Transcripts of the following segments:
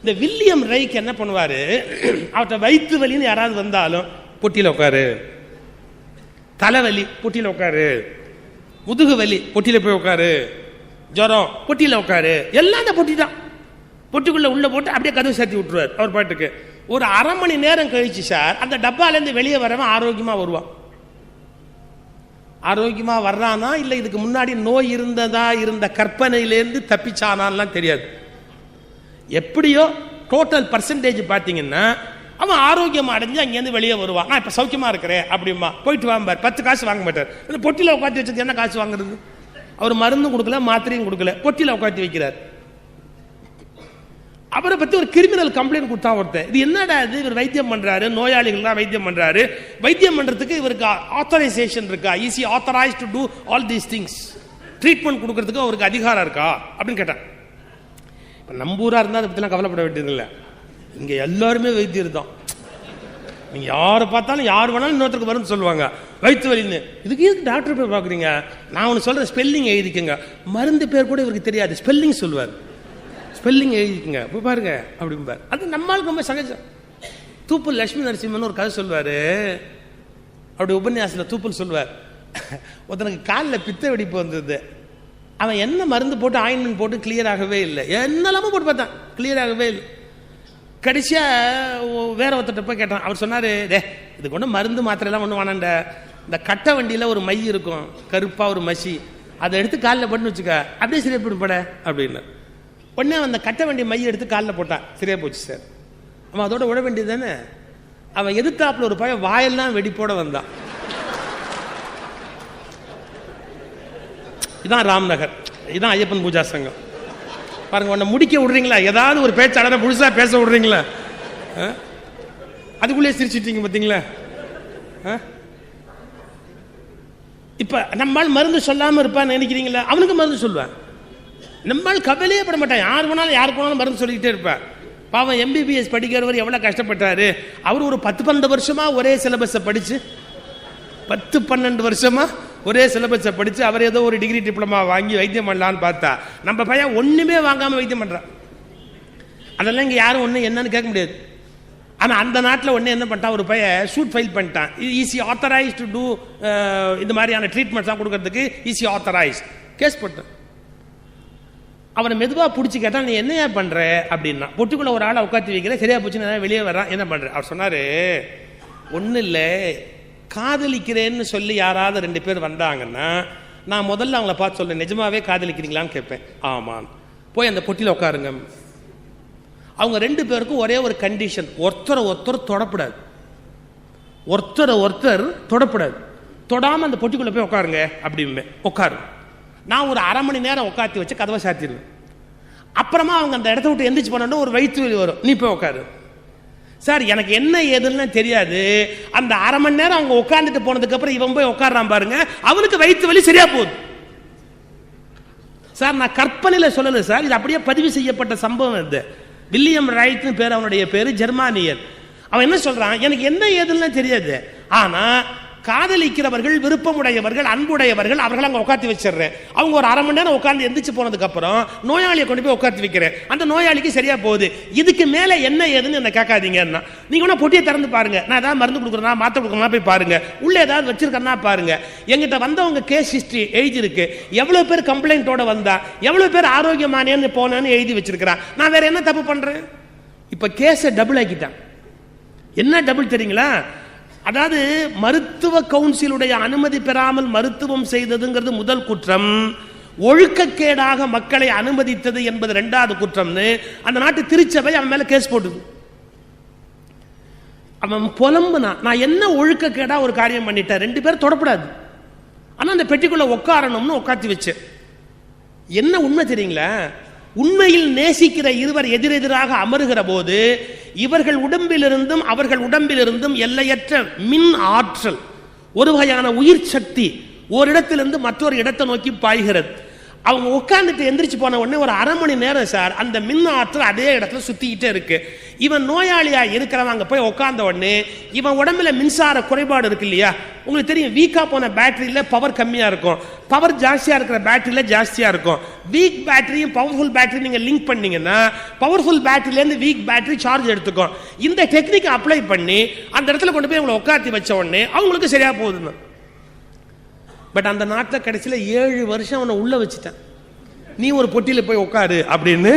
இந்த வில்லியம் ரைக் என்ன பண்ணுவாரு, அவர்கிட்ட வயிற்று வலின்னு யாராவது வந்தாலும் பொட்டியில் உட்காரு, தலைவலி பொட்டியில் உட்காரு, முதுகு வலி பொட்டியில் போய் உட்காரு, ஜுரம் பொட்டியில் உட்காரு, எல்லாம் அந்த பொட்டி தான். பொட்டிக்குள்ள உள்ள போட்டு அப்படியே கதவு சாத்தி விட்டுருவார் அவர் பாட்டுக்கு. ஒரு அரை மணி நேரம் கழிச்சு சார் அந்த டப்பாலேருந்து வெளியே வரவன் ஆரோக்கியமா வருவான். ஆரோக்கியமா வர்றானா இல்லை இதுக்கு முன்னாடி நோய் இருந்த கற்பனையிலேருந்து தப்பிச்சானான்லாம் தெரியாது. எப்படியோ டோட்டல் பர்சன்டேஜ் பார்த்தீங்கன்னா அவன் ஆரோக்கியமா அடைஞ்சு அங்கேருந்து வெளியே வருவான். நான் இப்போ சௌக்கியமா இருக்கிறேன் அப்படிமா போயிட்டு வாம்பார். 10 காசு வாங்க மாட்டார். இந்த பொட்டியில் உட்காந்து வச்சது என்ன காசு வாங்குறது? அவர் மருந்தும் கொடுக்கல, மாத்திரையும் கொடுக்கல, பொட்டியில் உட்காந்து வைக்கிறார். அவரை பத்தி ஒரு கிரிமினல் கம்ப்ளைண்ட் கொடுத்தா ஒருத்தன், இது என்னடா இது, இவர் வைத்தியம் பண்றாரு, நோயாளிகள் வைத்தியம் பண்றாரு, வைத்தியம் பண்றதுக்கு இவருக்கு ஆத்தரைசேஷன் இருக்கா, is he authorise to do all these things, treatment கொடுக்கறதுக்கு அவருக்கு அதிகாரம் இருக்கா அப்படின்னு கேட்டான். நம்பூரா இருந்தா அதை பத்திலாம் கவலைப்பட வேண்டியது இல்லை. இங்க எல்லாருமே வைத்தியர் தான். நீங்க யாரை பார்த்தாலும் யார் வேணாலும் இன்னொருத்தருக்கு மருந்து சொல்லுவாங்க வயிற்று வலின்னு. இதுக்கு எதுக்கு டாக்டர் போய் பாக்குறீங்க? நான் ஒன்று சொல்றேன், ஸ்பெல்லிங் எழுதிக்கங்க. மருந்து பேர் கூட இவருக்கு தெரியாது, ஸ்பெல்லிங் சொல்லுவார். ஸ்பெல்லிங் எழுதிக்குங்க போய் பாருங்க அப்படிம்பார். அது நம்மளுக்கு ரொம்ப சகஜம். தூப்புல் லட்சுமி நரசிம்மன் ஒரு கதை சொல்வாரு. அப்படி உபன்யாசத்தில் தூப்புல் சொல்வார், ஒருத்தனுக்கு காலில் பித்த வெடிப்பு வந்தது. அவன் என்ன மருந்து போட்டு ஆயின்மெண்ட் போட்டு கிளியர் ஆகவே இல்லை, என்னெல்லாமோ போட்டு பார்த்தான், கிளியர் ஆகவே இல்லை. கடைசியா வேற ஒருத்தட்ட போய் கேட்டான். அவர் சொன்னாரு, இதுக்கு ஒன்றும் மருந்து மாத்திரைலாம் ஒன்றும் வேணாண்ட, இந்த கட்டை வண்டியில் ஒரு மை இருக்கும், கருப்பா ஒரு மசி, அதை எடுத்து காலில் போட்டுன்னு வச்சுக்க, அப்படியே சரியா போயிடும் பட அப்படின்னு. உடனே அந்த கட்ட வண்டி மையை எடுத்து காலில் போட்டான், சரியா போச்சு சார். அவன் அதோட விட வேண்டியது தானே. அவன் எதிர்த்தாப்புல ஒரு பையன் வாயெல்லாம் வெடிப்போட வந்தான். இதான் ராம்நகர், இதான் ஐயப்பன் பூஜா சங்கம். பாருங்க, உன்னை முடிக்க விடுறீங்களா, ஏதாவது ஒரு பேச்சாளரை முழுசா பேச விடுறீங்களா, அதுக்குள்ளே சிரிச்சிட்டீங்க பார்த்தீங்களா. இப்ப நம்மால் மருந்து சொல்லாம இருப்பான்னு நினைக்கிறீங்களா? அவனுக்கு மருந்து சொல்லுவான். நம்மால் கவலையே பட மாட்டான். யார் வேணாலும் யாருக்கு வேணாலும் மருந்து சொல்லிக்கிட்டே இருப்பார். பாவம் எம்பிபிஎஸ் படிக்கிறவர் எவ்வளவு கஷ்டப்பட்டாரு. அவர் ஒரு 10-12 வருஷமா ஒரே சிலபஸை படிச்சு, 10-12 வருஷமா ஒரே சிலபஸை படிச்சு அவர் ஏதோ ஒரு டிகிரி டிப்ளமா வாங்கி வைத்தியம் பண்ணலான்னு பார்த்தா நம்ம பையன் ஒண்ணுமே வாங்காம வைத்தியம் பண்றான். அதெல்லாம் இங்க யாரும் ஒண்ணு என்னன்னு கேட்க முடியாது. ஆனா அந்த நாட்டில் ஒண்ணு என்ன பண்ணிட்டான், ஒரு பையன் சூட் ஃபைல் பண்ணிட்டான். ஈஸி ஆத்தரைஸ் டு டூ இந்த மாதிரியான ட்ரீட்மெண்ட்ஸ் கொடுக்கறதுக்கு ஈஸி ஆத்தரைஸ் கேஸ் போட்டான். அவனை மெதுவா பிடிச்சி கேட்டா, நீ என்னையா பண்ற அப்படின்னா, பொட்டிக்குள்ள ஒரு ஆளை உட்காந்து வைக்கிற, சரியா போச்சுன்னு வெளியே வர்றான், என்ன பண்ற? அவர் சொன்னாரு, ஒண்ணு இல்ல, காதலிக்கிறேன்னு சொல்லி யாராவது 2 பேர் வந்தாங்கன்னா நான் முதல்ல அவங்கள பார்த்து சொல்றேன், நிஜமாவே காதலிக்கிறீங்களான்னு கேட்பேன். ஆமாம். போய் அந்த பொட்டியில் உட்காருங்க. அவங்க 2 பேருக்கும் ஒரே ஒரு கண்டிஷன், ஒருத்தர் தொடப்படாது, ஒருத்தர் தொடப்படாது. தொடாம அந்த பொட்டிக்குள்ள போய் உட்காருங்க அப்படிமே. உட்காரு. நான் ஒரு அரை மணி நேரம் உட்காத்தி வச்சு கதவை சாத்திடுவேன். அப்புறமா அவங்க அந்த இடத்த விட்டு எந்திரிச்சு போனோம்னா ஒரு வயிற்று வலி வரும், நீ போய் உட்காரு. சார் எனக்கு என்ன ஏதுன்னு தெரியாது, அந்த அரை மணி நேரம் அவங்க உட்காந்துட்டு போனதுக்கு அப்புறம் இவன் போய் உட்கார்றான் பாருங்க, அவனுக்கு வயிற்று வலி சரியா போகுது. சார் நான் கற்பனையில சொல்லல சார், இது அப்படியே பதிவு செய்யப்பட்ட சம்பவம். இது வில்லியம் ரைட்னு பேர், அவனுடைய பேரு, ஜெர்மானியர். அவன் என்ன சொல்றான், எனக்கு என்ன ஏதுன்னு தெரியாது, ஆனா காதலிக்கிறவர்கள், விருப்பமுடையவர்கள், அன்புடையவர்கள், அவர்கள் அங்க உட்காந்து வச்சிடுறேன். அவங்க ஒரு அரை மணி நேரம் உட்காந்து எந்திரிச்சு போனதுக்கு அப்புறம் நோயாளியை கொண்டு போய் உட்காந்து வைக்கிறேன், அந்த நோயாளிக்கு சரியா போகுது. இதுக்கு மேல என்ன ஏதுன்னு என்ன கேட்காதீங்கன்னா, நீங்க வேணா பொட்டியை திறந்து பாருங்க, நான் ஏதாவது மருந்து கொடுக்குறேன்னா மாத்திரை கொடுக்குறேன்னா போய் பாருங்க, உள்ள ஏதாவது வச்சிருக்கேன்னா பாருங்க. எங்கிட்ட வந்தவங்க கேஸ் ஹிஸ்டரி எழுதி இருக்கு, எவ்வளவு பேர் கம்ப்ளைண்டோட வந்தா, எவ்வளவு பேர் ஆரோக்கியமானேன்னு போனேன்னு எழுதி வச்சிருக்கிறான். நான் வேற என்ன தப்பு பண்றேன்? இப்ப கேஸை டபுள் ஆக்கிட்டான். என்ன டபுள் தெரியுங்களா? அதாவது மருத்துவ கவுன்சிலுடைய அனுமதி பெறாமல் மருத்துவம் செய்ததுங்கிறது முதல் குற்றம், ஒழுக்கக்கேடாக மக்களை அனுமதித்தது என்பது 2வது குற்றம்னு அந்த நாட்டு திருச்சபை அவன் மேல கேஸ் போட்டுது. அவன் புலம்புனா, நான் என்ன ஒழுக்கக்கேடா ஒரு காரியம் பண்ணிட்டேன், 2 பேர் தொடப்படாது, ஆனா அந்த பெட்டிக்குள்ள உட்காரணும்னு உட்காந்து வச்சு. என்ன உண்மை தெரியுங்களா? உண்மையில் நேசிக்கிற இருவர் எதிரெதிராக அமருகிற போது இவர்கள் உடம்பிலிருந்தும் அவர்கள் உடம்பிலிருந்தும் எல்லையற்ற மின் ஆற்றல், ஒரு வகையான உயிர் சக்தி ஓரிடத்திலிருந்து மற்றொரு இடத்தை நோக்கி பாய்கிறது. அவங்க உட்காந்துட்டு எந்திரிச்சு போன உடனே ஒரு அரை மணி நேரம் சார் அந்த மின் ஆற்றல் அதே இடத்துல சுத்திக்கிட்டே இருக்கு. இவன் நோயாளியா இருக்கிறவங்க போய் உட்கார்ந்த உடனே இவன் உடம்புல மின்சார குறைபாடு இருக்கு இல்லையா, உங்களுக்கு தெரியும் வீக்கா போன பேட்டரியில பவர் கம்மியா இருக்கும், பவர் ஜாஸ்தியா இருக்கிற பேட்டரியில ஜாஸ்தியா இருக்கும். வீக் பேட்டரியும் பவர்ஃபுல் பேட்டரி நீங்க லிங்க் பண்ணீங்கன்னா பவர்ஃபுல் பேட்டரியில இருந்து வீக் பேட்டரி சார்ஜ் எடுத்துக்கும். இந்த டெக்னிக் அப்ளை பண்ணி அந்த இடத்துல கொண்டு போய் அவங்களை உட்காந்து வச்ச உடனே அவங்களுக்கு சரியா போகுதுன்னு. பட் அந்த நாட்டில் கடைசியில் 7 வருஷம் அவனை உள்ள வச்சுட்டான். நீ ஒரு பொட்டியில் போய் உட்காரு அப்படின்னு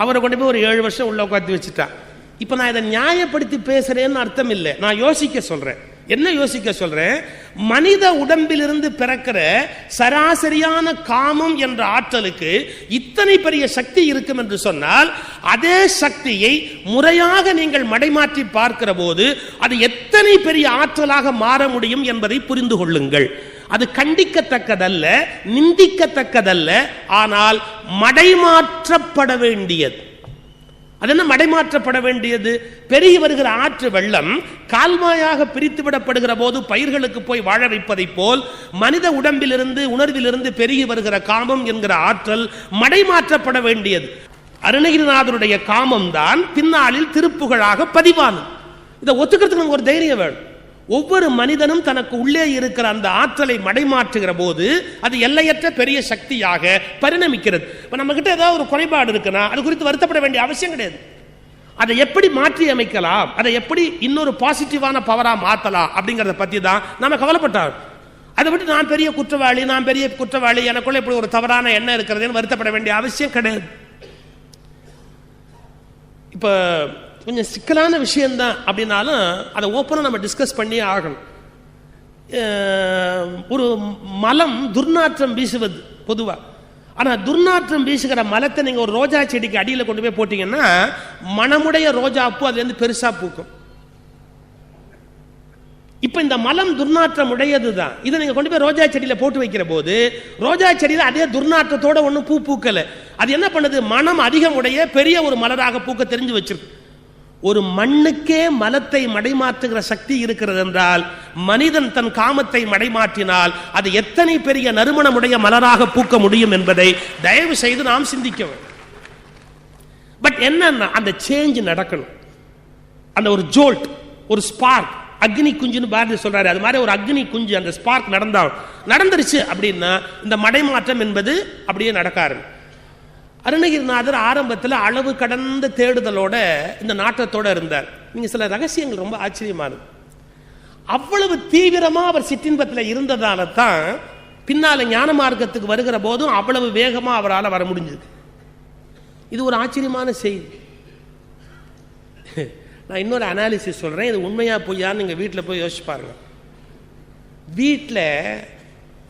அவரை கொண்டு போய் ஒரு 7 வருஷம் உள்ள உட்காந்து வச்சுட்டான். இப்போ நான் இதை நியாயப்படுத்தி பேசுறேன்னு அர்த்தம் இல்லை, நான் யோசிக்க சொல்றேன். என்ன யோசிக்க சொல்றேன்? மனித உடம்பிலிருந்து பிறக்கிற சராசரியான காமம் என்ற ஆற்றலுக்கு இத்தனை பெரிய சக்தி இருக்கும் என்று சொன்னால், அதே சக்தியை முறையாக நீங்கள் மடைமாற்றி பார்க்கிற போது அது எத்தனை பெரிய ஆற்றலாக மாற முடியும் என்பதை புரிந்து கொள்ளுங்கள். அது கண்டிக்கத்தக்கதல்ல, நிந்திக்கத்தக்கதல்ல, ஆனால் மடைமாற்றப்பட வேண்டியது. அது என்ன மடைமாற்றப்பட வேண்டியது? பெருகி வருகிற ஆற்று வெள்ளம் கால்வாயாக பிரித்து விடப்படுகிற போது பயிர்களுக்கு போய் வாழ வைப்பதை போல் மனித உடம்பிலிருந்து உணர்விலிருந்து பெருகி வருகிற காமம் என்கிற ஆற்றல் மடைமாற்றப்பட வேண்டியது. அருணகிரிநாதருடைய காமம் தான் பின்னாளில் திருப்புகழாக பதிவானது. இதை ஒத்துக்கிறதுக்கு நமக்கு ஒரு தைரியம் வேணும். ஒவ்வொரு மனிதனும் தனக்கு உள்ளே இருக்கிற அந்த ஆற்றலை மடைமாற்றுகிற போது அது எல்லையற்ற பெரிய சக்தியாக பரிணமிக்கிறது. இப்ப நம்ம கிட்ட ஏதாவது ஒரு குறைபாடு இருக்குன்னா அது குறித்து வருத்தப்பட வேண்டிய அவசியம் கிடையாது. அதை எப்படி மாற்றி அமைக்கலாம், அதை எப்படி இன்னொரு பாசிட்டிவான பவரா மாற்றலாம் அப்படிங்கறத பத்தி தான் நாம கவலைப்பட்டார். அதை விட்டு நான் பெரிய குற்றவாளி, எனக்குள்ள இப்படி ஒரு தவறான எண்ணம் இருக்கிறதுன்னு வருத்தப்பட வேண்டிய அவசியம் கிடையாது. இப்ப கொஞ்சம் சிக்கலான விஷயம்தான் அப்படின்னாலும் அதை ஓப்பனாக நம்ம டிஸ்கஸ் பண்ணியே ஆகணும். ஒரு மலம் துர்நாற்றம் வீசுவது பொதுவாக. ஆனால் துர்நாற்றம் வீசுகிற மலத்தை நீங்கள் ஒரு ரோஜா செடிக்கு அடியில் கொண்டு போய் போட்டீங்கன்னா மனமுடைய ரோஜா பூ அதுலேருந்து பெருசாக பூக்கும். இப்போ இந்த மலம் துர்நாற்றம் உடையது தான். இதை நீங்கள் கொண்டு போய் ரோஜா செடியில் போட்டு வைக்கிற போது ரோஜா செடியில் அதே துர்நாற்றத்தோட ஒன்றும் பூ பூக்கலை. அது என்ன பண்ணுது? மனம் அதிகம் உடைய பெரிய ஒரு மலராக பூக்க தெரிஞ்சு வச்சிருக்கு. ஒரு மண்ணுக்கே மலத்தை மடைமாற்றுகிற சக்தி இருக்கிறது என்றால் மனிதன் தன் காமத்தை மடைமாற்றினால் அது எத்தனை பெரிய நறுமணமுடைய மலராக பூக்க முடியும் என்பதை தயவு செய்து நாம் சிந்திக்க வேண்டும். பட் என்னன்னா அந்த சேஞ்ச் நடக்கணும். அந்த ஒரு ஜோல்ட், ஒரு ஸ்பார்க், அக்னி குஞ்சுன்னு பாரதி சொல்றாரு, அது மாதிரி ஒரு அக்னி குஞ்சு அந்த ஸ்பார்க் நடந்துருச்சு அப்படின்னா இந்த மடைமாற்றம் என்பது அப்படியே நடக்காரு. அருணகிரிநாதர் ஆரம்பத்தில் அளவு கடந்த தேடுதலோட இந்த நாட்டத்தோட இருந்தார். நீங்க சில ரகசியங்கள் ரொம்ப ஆச்சரியமானது. அவ்வளவு தீவிரமா அவர் சிற்றின்பத்தில் இருந்ததால தான் பின்னால ஞான மார்க்கத்துக்கு வருகிற போதும் அவ்வளவு வேகமா அவரால் வர முடிஞ்சது. இது ஒரு ஆச்சரியமான செய்தி. நான் இன்னொரு அனாலிசிஸ் சொல்றேன், இது உண்மையா பொய்யான்னு நீங்க வீட்டில் போய் யோசிச்சு பாருங்க. வீட்டில்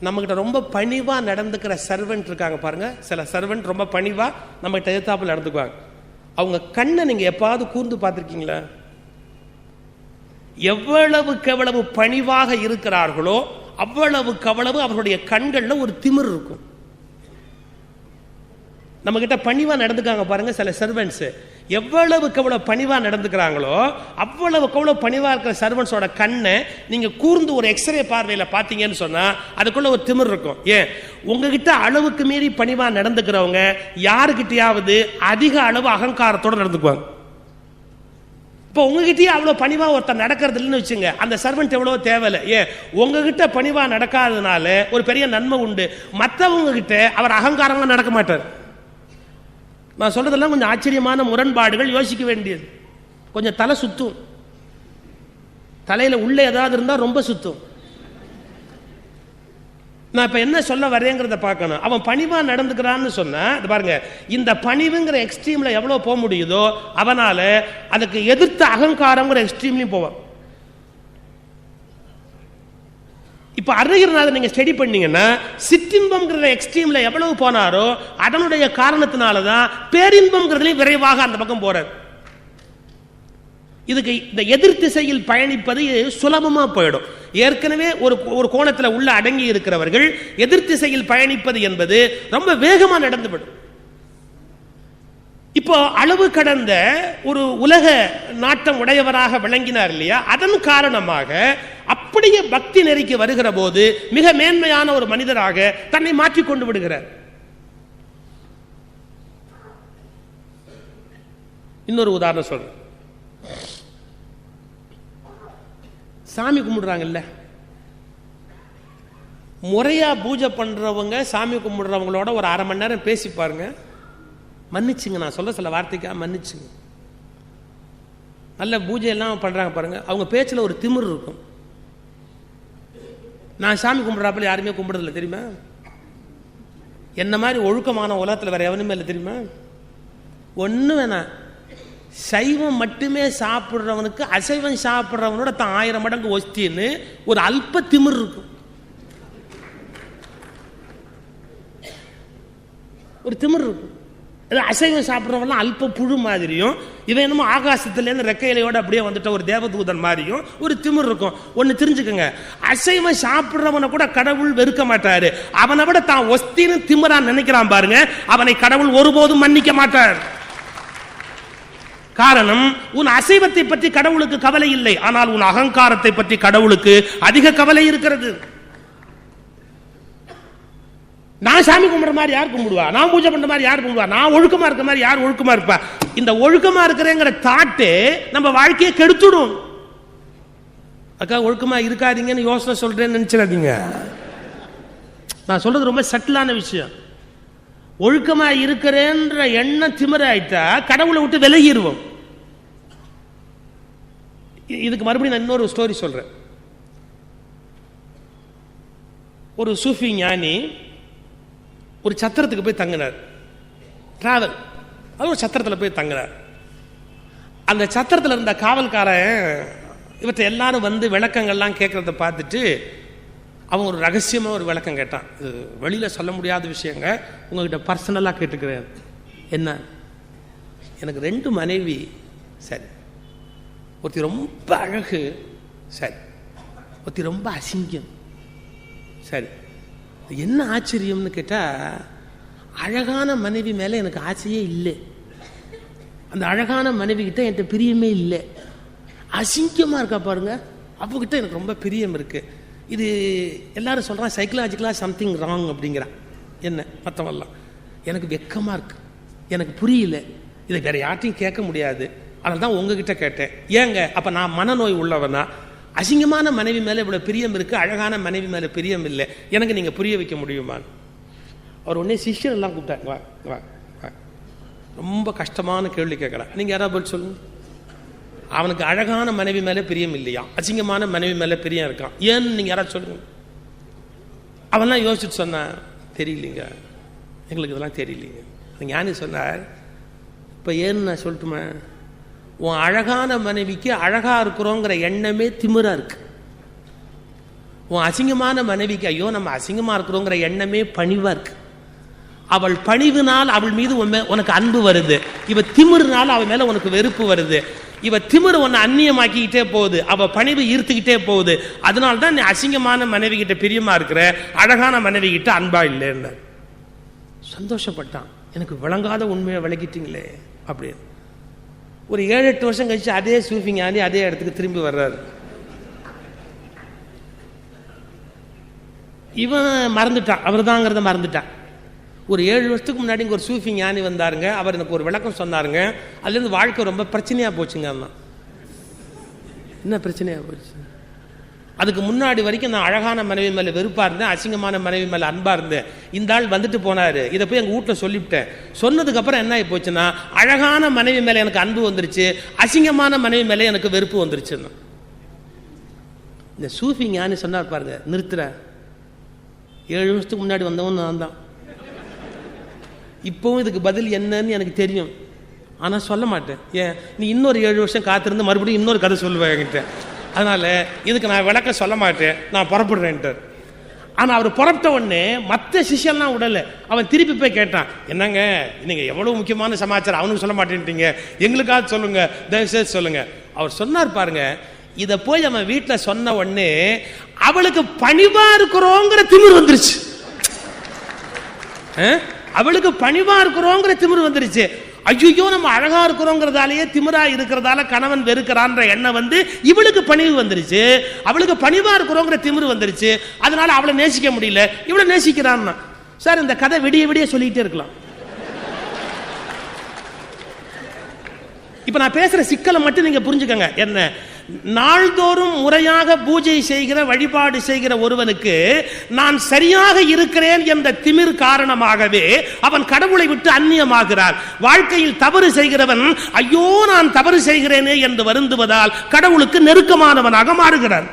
நம்மகிட்ட ரொம்ப பணிவா நடந்துக்கிற சர்வெண்ட் இருக்காங்க பாருங்க. சில சர்வெண்ட் ரொம்ப பணிவா நம்ம கிட்ட எதிர்த்தாப்புல நடந்துக்குவாங்க. அவங்க கண்ணை நீங்க எப்பாவது கூர்ந்து பார்த்திருக்கீங்களா? எவ்வளவு பணிவாக இருக்கிறார்களோ அவ்வளவுக்கு அவர்களுடைய கண்கள்ல ஒரு திமிர் இருக்கும். நம்ம கிட்ட பணிவா நடந்துக்காங்க பாருங்க சில சர்வெண்ட்ஸ். எவ்வளவுக்கு பணிவா நடந்துக்கிறாங்களோ அவ்வளவுக்கு பணிவா இருக்கிற சர்வெண்ட்ஸோட கண்ணை நீங்க கூர்ந்து ஒரு எக்ஸ்ரே பார்வையில பாத்தீங்கன்னு சொன்னா அதுக்குள்ள ஒரு திமிர் இருக்கும். ஏன்? உங்ககிட்ட அளவுக்கு மீறி பணிவா நடந்துக்கிறவங்க யாருக்கிட்டையாவது அதிக அளவு அகங்காரத்தோட நடந்துக்குவாங்க. இப்போ உங்ககிட்டயே அவ்வளவு பணிவா ஒருத்தர் நடக்கிறது இல்லைன்னு வச்சுங்க, அந்த சர்வெண்ட் எவ்வளவு தேவையில்லை. ஏன்? உங்ககிட்ட பணிவா நடக்காததுனால ஒரு பெரிய நன்மை உண்டு. மற்றவங்க கிட்ட அவர் அகங்காரமா நடக்க மாட்டார். நான் சொல்றதெல்லாம் கொஞ்சம் ஆச்சரியமான முரண்பாடுகள், யோசிக்க வேண்டியது. கொஞ்சம் தலை சுத்தும், தலையில உள்ள ஏதாவது இருந்தா ரொம்ப சுத்தும். நான் இப்ப என்ன சொல்ல வரேங்கிறத பார்க்கணும். அவன் பணிவா நடந்துக்கிறான்னு சொன்ன பாருங்க, இந்த பணிவுங்கிற எக்ஸ்ட்ரீம்ல எவ்வளவு போக முடியுதோ அவனால அதுக்கு எதிர்த்த அகங்காரங்கிற எக்ஸ்ட்ரீம்லயும் போவான். இப்ப அருணகிரிநாதர் நீங்க ஸ்டடி பண்ணீங்கன்னா சிற்றின்பம்ங்கிற எக்ஸ்ட்ரீம்ல எவ்வளவு போனாரோ அதனுடைய காரணத்தினாலதான் பேரின்பம்ங்கிறதுலையும் விரைவாக அந்த பக்கம் போறார். இதுக்கு இந்த எதிர் திசையில் பயணிப்பது சுலபமா போயிடும். ஏற்கனவே ஒரு கோணத்துல உள்ள அடங்கி இருக்கிறவர்கள் எதிர் திசையில் பயணிப்பது என்பது ரொம்ப வேகமா நடந்துவிடும். இப்போ அளவு கடந்த ஒரு உலக நாட்டம் உடையவராக விளங்கினார் இல்லையா, அதன் காரணமாக அப்படியே பக்தி நெறிக்கு வருகிற போது மிக மேன்மையான ஒரு மனிதராக தன்னை மாற்றிக் கொண்டு விடுகிறார். இன்னொரு உதாரணம் சொல்றேன். சாமி கும்பிடுறாங்கல்ல, முறையா பூஜை பண்றவங்க சாமி கும்பிடுறவங்களோட ஒரு அரை மணி நேரம் பேசி பாருங்க. மன்னிச்சுங்க, நான் சொல்ல சில வார்த்தைக்காக மன்னிச்சுங்க. நல்ல பூஜை எல்லாம் பண்றாங்க பாருங்க, அவங்க பேச்சில் ஒரு திமிர் இருக்கும். நான் சாமி கும்பிடுறாப்புல யாருமே கும்பிடுறதில்ல தெரியுமா? என்ன மாதிரி ஒழுக்கமான உலகத்தில் வேற எவனுமே இல்லை தெரியுமா? ஒன்றும் வேணாம், சைவம் மட்டுமே சாப்பிட்றவனுக்கு அசைவம் சாப்பிட்றவனோட தான் 1000 மடங்கு ஒஸ்தின்னு ஒரு அல்ப திமிர் இருக்கும். ஒரு திமிர் இருக்கும். அசைவம் சாப்பிட்றவெல்லாம் அல்ப புழு மாதிரியும், இவன் என்னமோ ஆகாசத்துலேருந்து ரெக்கையிலையோடு அப்படியே வந்துட்ட ஒரு தேவதூதன் மாதிரியும் ஒரு திமிர் இருக்கும். ஒன்று தெரிஞ்சுக்கோங்க, அசைவம் சாப்பிட்றவனை கூட கடவுள் வெறுக்க மாட்டாரு. அவனை விட தான் ஒஸ்தின்னு திமிரான் நினைக்கிறான் பாருங்க, அவனை கடவுள் ஒருபோதும் மன்னிக்க மாட்டார். காரணம், உன் அசைவத்தை பற்றி கடவுளுக்கு கவலை இல்லை, ஆனால் உன் அகங்காரத்தை பற்றி கடவுளுக்கு அதிக கவலை இருக்கிறது. நான் சாமி கும்பிடுற மாதிரி யார் கும்பிடுவா? நான் பூஜை பண்ற மாதிரி யார் கும்பிடுவா? நான் ஒழுக்கமா இருக்க மாதிரி யார் ஒழுக்கமா இருப்பா? இந்த ஒழுக்கமா இருக்கிறேங்கிற தாட்டு நம்ம வாழ்க்கையை கெடுத்துடும். அக்கா ஒழுக்கமா இருக்காதீங்கன்னு யோசனை சொல்றேன்னு நினைச்சிடாதீங்க. நான் சொல்றது ரொம்ப சட்டிலான விஷயம். ஒழுக்கமா இருக்கிறேன்ற எண்ணம் திமிராயிட்டா கடவுளை விட்டு விலகிடுவோம். இதுக்கு மறுபடியும் நான் இன்னொரு ஸ்டோரி சொல்றேன். ஒரு சூஃபி ஞானி ஒரு சத்திரத்துக்கு போய் தங்கினார். டிராவல், அது ஒரு சத்திரத்தில் போய் தங்கினார். அந்த சத்திரத்தில் இருந்த காவல்காரன் இவற்றை எல்லாரும் வந்து விளக்கங்கள்லாம் கேட்கறத பார்த்துட்டு அவன் ஒரு ரகசியமாக ஒரு விளக்கம் கேட்டான். இது வெளியில் சொல்ல முடியாத விஷயங்க, உங்ககிட்ட பர்சனலாக கேட்டுக்கிறேன். என்ன? எனக்கு 2 மனைவி. சரி. ஒருத்தி ரொம்ப அழகு. சரி. ஒருத்தி ரொம்ப அசிங்கம். சரி. என்ன ஆச்சரியம்னு கேட்டால், அழகான மனைவி மேலே எனக்கு ஆசையே இல்லை. அந்த அழகான மனைவி கிட்ட என்கிட்ட பிரியமே இல்லை. அசிங்கமாக இருக்கா பாருங்க, அவகிட்ட எனக்கு ரொம்ப பிரியம் இருக்கு. இது எல்லாரும் சொல்கிறான் சைக்கலாஜிக்கலாக சம்திங் ராங் அப்படிங்கிறான். என்ன மற்றவெல்லாம் எனக்கு வெக்கமாக இருக்கு, எனக்கு புரியல, இதை வேற யார்ட்டையும் கேட்க முடியாது, அதனால தான் உங்ககிட்ட கேட்டேன். ஏங்க அப்போ நான் மனநோய் உள்ளவனா? அசிங்கமான மனைவி மேலே இவ்வளோ பிரியம் இருக்கு, அழகான மனைவி மேலே பிரியம் இல்லை, எனக்கு நீங்கள் புரிய வைக்க முடியுமான்னு. அவர் உடனே சிஷ்யர் எல்லாம் கூப்பிட்டாங்க. வா வா வா, ரொம்ப கஷ்டமான கேள்வி கேட்கலாம், நீங்கள் யாராவது பதில் சொல்லுங்க. அவனுக்கு அழகான மனைவி மேலே பிரியம் இல்லையா, அசிங்கமான மனைவி மேலே பிரியம் இருக்கான், ஏன்னு நீங்கள் யாராவது சொல்லுங்க. அவன்லாம் யோசிச்சுட்டு சொன்னான், தெரியலீங்க, எங்களுக்கு இதெல்லாம் தெரியலீங்க. ஞானி சொன்னார், இப்போ ஏன்னு நான் சொல்லட்டுமா, உன் அழகான மனைவிக்கு அழகா இருக்கிறோங்கிற எண்ணமே திமிரா இருக்கு. உன் அசிங்கமான மனைவிக்கு ஐயோ நம்ம அசிங்கமா இருக்கிறோங்கிற எண்ணமே பணிவா இருக்கு. அவள் பணிவுனால் அவள் மீது உனக்கு அன்பு வருது, இவ திமிருனால் அவள் மேல உனக்கு வெறுப்பு வருது. இவ திமிரு உன்னை அந்நியமாக்கிக்கிட்டே போகுது, அவ பணிவு ஈர்த்துக்கிட்டே போகுது. அதனால தான் நீ அசிங்கமான மனைவி கிட்ட பிரியமா இருக்கிற, அழகான மனைவி கிட்ட அன்பா இல்லைன்னு சந்தோஷப்பட்டான். எனக்கு விளங்காத உண்மையை விளக்கிட்டீங்களே அப்படின்னு. ஒரு 7-8 வருஷம் கழிச்சு அதே சூஃபி ஞானி அதே இடத்துக்கு திரும்பி வர்றாரு. இவன் மறந்துட்டான், அவர் தாங்கிறத மறந்துட்டான். ஒரு 7 வருஷத்துக்கு முன்னாடி இங்கே ஒரு சூஃபி ஞானி வந்தாருங்க, அவர் எனக்கு ஒரு விளக்கம் சொன்னாருங்க. அதுலேருந்து வாழ்க்கை ரொம்ப பிரச்சனையாக போச்சுங்க. அம்மா என்ன பிரச்சனையாக போச்சு? அதுக்கு முன்னாடி வரைக்கும் நான் அழகான மனைவி மேலே வெறுப்பாக இருந்தேன், அசிங்கமான மனைவி மேலே அன்பாக இருந்தேன். இந்த ஆள் வந்துட்டு போனார், இதை போய் எங்கள் வீட்டில் சொல்லிவிட்டேன். சொன்னதுக்கப்புறம் என்ன ஆகி போச்சுன்னா, அழகான மனைவி மேலே எனக்கு அன்பு வந்துருச்சு, அசிங்கமான மனைவி மேலே எனக்கு வெறுப்பு வந்துருச்சுன்னு. இந்த சூஃபி ஞானி சொன்னார் பாருங்க, நிறுத்துற 7 வருஷத்துக்கு முன்னாடி வந்தவன் நான் தான். இப்போவும் இதுக்கு பதில் என்னன்னு எனக்கு தெரியும், ஆனால் சொல்ல மாட்டேன். ஏன், நீ இன்னொரு 7 வருஷம் காத்திருந்து மறுபடியும் இன்னொரு கதை சொல்லுவேன் என்கிட்ட. அதனால இதுக்கு நான் விளக்க சொல்ல மாட்டேன், நான் புறப்படுறேன்ட்டு. ஆனால் அவர் புறப்பட்ட உடனே மற்ற சிஷ்யெல்லாம் விடல. அவன் திருப்பி போய் கேட்டான், என்னங்க நீங்கள் எவ்வளோ முக்கியமான சமாச்சாரம் அவனுக்கு சொல்ல மாட்டேன்ட்டீங்க, எங்களுக்காக சொல்லுங்க, தயவுசெய்து சொல்லுங்க. அவர் சொன்னார் பாருங்க, இதை போய் அவன் வீட்டில் சொன்ன உடனே அவளுக்கு பணிவா இருக்கிறோங்கிற திமிர் வந்துருச்சு. அவளுக்கு பணிவா இருக்கிறோங்கிற திமிர் வந்துருச்சு. ஐயோ நம்ம அழகா இருக்கிறோங்கிறதாலேயே திமிரா இருக்கிறதால கணவன் வெறுக்கிறான்ற எண்ணம் வந்து இவளுக்கு பணிவு வந்துருச்சு, அவளுக்கு பணிவா இருக்கிறோங்கிற திமிரு வந்துருச்சு, அதனால அவளை நேசிக்க முடியல, இவளை நேசிக்கிறான்னா. சார் இந்த கதை விடிய விடிய சொல்லிட்டே இருக்கலாம். இப்ப நான் பேசுற சிக்கலை மட்டும் நீங்க புரிஞ்சுக்கங்க. என்ன, நாள்தோறும் முறையாக பூஜை செய்கிற வழிபாடு செய்கிற ஒருவனுக்கு நான் சரியாக இருக்கிறேன் என்ற திமிர் காரணமாகவே அவன் கடவுளை விட்டு அந்நியமாகிறான். வாழ்க்கையில் தவறு செய்கிறவன் ஐயோ நான் தவறு செய்கிறேனே என்று வருந்துவதால் கடவுளுக்கு நெருக்கமானவனாக மாறுகிறான்.